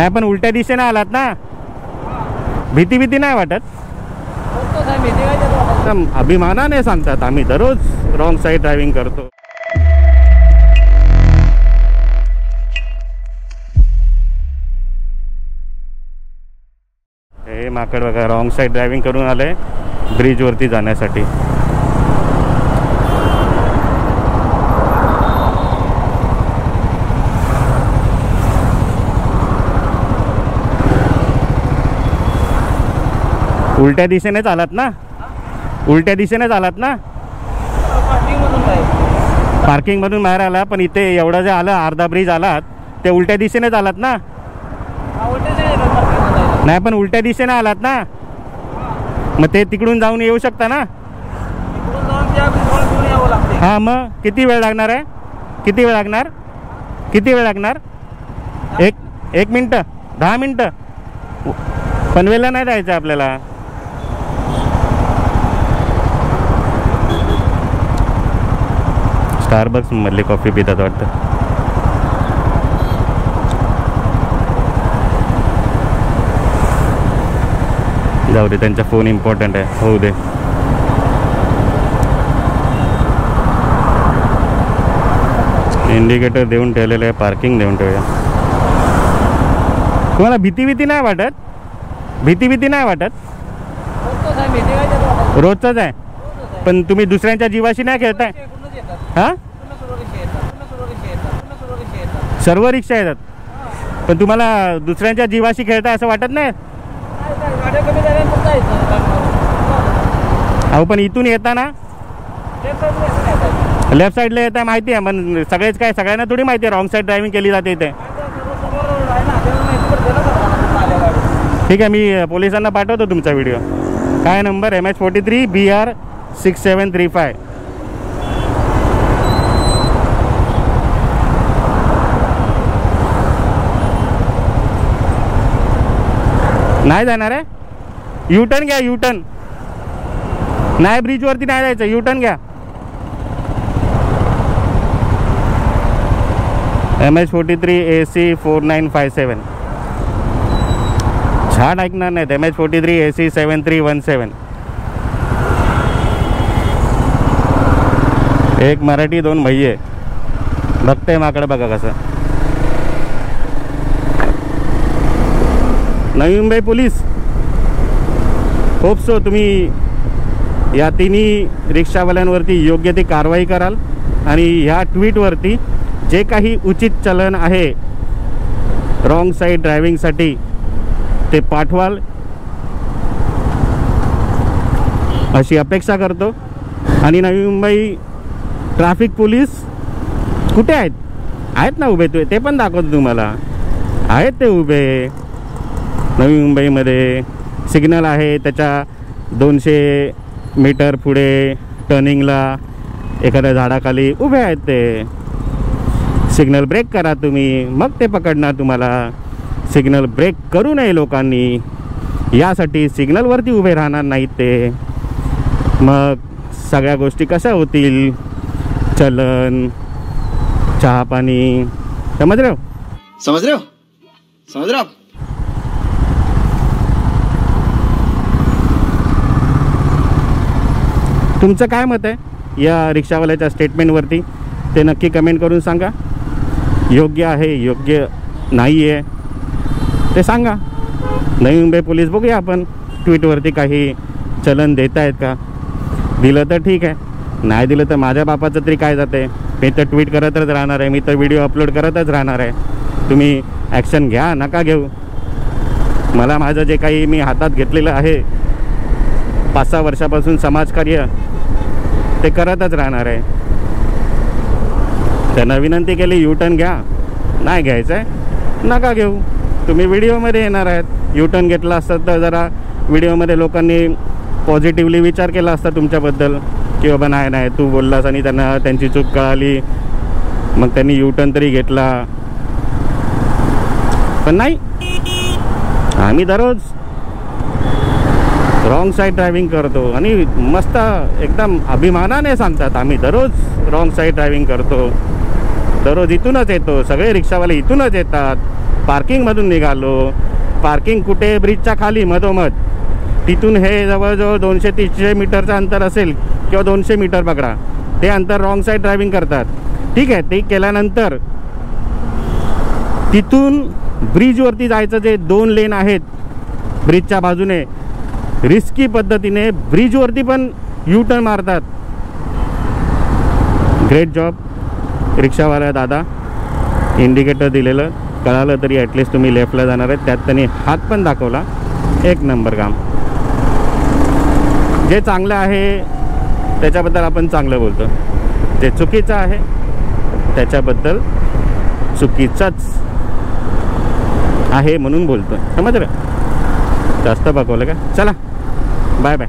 नाही पण उलट्या दिशेने आलात ना, भीती भीती नाही वाटत? एकदम अभिमानाने सांगतात आम्ही दररोज रॉंग साईड ड्रायव्हिंग करतो. हे माकड बघा रॉंग साईड ड्रायव्हिंग करून आले ब्रिज वरती जाण्यासाठी. उलट्या दिशेने चालत ना, उलट्या दिशेने चालत ना, पार्किंग मधून बाहेर आला. पण इथे एवढं जे आलं अर्धा ब्रिज आलात ते उलट्या दिशेने चालत ना. नाही पण उलट्या दिशेने आलात ना, मग ते तिकडून जाऊन येऊ शकता ना. हां मग किती वेळ लागणार आहे? किती वेळ लागणार? किती वेळ लागणार? एक मिनटं, 10 मिनटं. पनवेलला नाही जायचं आपल्याला. स्टारबक्स मधली कॉफी पितात वाटतं. जाऊ दे, त्यांचा फोन इम्पॉर्टंट आहे, होऊ दे. इंडिकेटर देऊन ठेवलेलं आहे, पार्किंग देऊन ठेवूया. तुम्हाला भीती भीती नाही वाटत? भीती भीती नाही वाटत? रोजच आहे. पण तुम्ही दुसऱ्यांच्या जीवाशी नाही खेळताय? हां, सर्व रिक्षा येतात. पण तुम्हाला दुसऱ्यांच्या जीवाशी खेळताय असं वाटत नाही? अहो पण इथून येताना लेफ्ट साईडला येत आहे माहिती आहे. पण सगळेच काय, सगळ्यांना थोडी माहिती आहे रॉंग साईड ड्रायव्हिंग केली जाते इथे. ठीक आहे, मी पोलिसांना पाठवतो तुमचा व्हिडिओ. काय नंबर? MH43 BR 6735. नाही जाणार आहे? युटर्न घ्या, युटर्न. नाही ब्रिजवरती नाही जायचं, युटर्न घ्या. MH43 AC 4957. झाड ऐकणार नाहीत. MH43 AC 7317. एक मराठी, 2 भैये. बघताय माकडं बघा कसं. Navi Mumbai police, hope so तुम्ही या तिन्ही रिक्षावाल्यांवरती योग्य ती कारवाई कराल आणि ह्या ट्विटवरती जे काही उचित चलन आहे रॉंग साईड ड्रायव्हिंगसाठी ते पाठवाल अशी अपेक्षा करतो. आणि नवी मुंबई ट्रॅफिक पोलीस कुठे आहेत? आहेत ना उभे, ते पण दाखवतो तुम्हाला. आहेत ते उभे नवी मुंबईमध्ये. सिग्नल आहे त्याच्या 200 मीटर पुढे टर्निंगला एखाद्या झाडाखाली उभे आहेत ते. सिग्नल ब्रेक करा तुम्ही, मग ते पकडणार तुम्हाला. सिग्नल ब्रेक करू नये लोकांनी, यासाठी सिग्नलवरती उभे राहणार नाहीत ते. मग सगळ्या गोष्टी कशा होतील? चलन, चहा पाणी. समझ रहे हो? समझ रहे हो? समझ रहे हो? तुमचं काय मत आहे या रिक्षावाल्याच्या स्टेटमेंटवरती ते नक्की कमेंट करून सांगा. योग्य आहे, योग्य नाही आहे ते सांगा. नवी मुंबई पोलीस बघूया आपण ट्विटवरती काही चलन देत आहेत का. दिलं तर ठीक आहे, नाही दिलं तर माझ्या बापाचं तरी काय जाते. मी तर ट्विट करतच राहणार आहे, मी तर व्हिडिओ अपलोड करतच राहणार आहे. तुम्ही ॲक्शन घ्या, नका घेऊ. मला माझं जे काही मी हातात घेतलेलं आहे 5-6 वर्षापासून समाजकार्य ते करतच राहणार आहे. त्यांना विनंती केली युटर्न घ्या, नाही घ्यायचं आहे नका घेऊ. तुम्ही व्हिडिओमध्ये येणार आहेत. युटर्न घेतला असतं तर जरा व्हिडिओमध्ये लोकांनी पॉझिटिव्हली विचार केला असता तुमच्याबद्दल की बाबा नाही नाही तू बोललास आणि त्यांना त्यांची चूक कळाली, मग त्यांनी युटर्न तरी घेतला. पण नाही, आम्ही दररोज रॉंग साईड ड्रायव्हिंग करतो आणि मस्त एकदम अभिमानाने सांगतात आम्ही दररोज रॉंग साईड ड्रायव्हिंग करतो. दररोज इथूनच येतो, सगळे रिक्षावाले इथूनच येतात. पार्किंगमधून निघालो. पार्किंग कुठे? ब्रिजच्या खाली मधोमध. तिथून हे जवळजवळ 200-300 मीटरचं अंतर असेल किंवा 200 मीटर पकडा. ते अंतर रॉंग साईड ड्रायव्हिंग करतात. ठीक आहे, ते केल्यानंतर तिथून ब्रिजवरती जायचं जे 2 लेन आहेत ब्रिजच्या बाजूने, रिस्की पद्धतीने ब्रिजवरती पण यू टर्न मारतात. ग्रेट जॉब रिक्षावाला दादा. इंडिकेटर दिलेलं कळालं तरी ॲटलिस्ट तुम्ही लेफ्टला जाणार आहेत. त्यात त्यांनी हात पण दाखवला. एक नंबर काम. जे चांगलं आहे त्याच्याबद्दल आपण चांगलं बोलतो, जे चुकीचं आहे त्याच्याबद्दल चुकीचंच आहे म्हणून बोलतो. समजलं? जास्त बघवलं का? चला बाय बाय.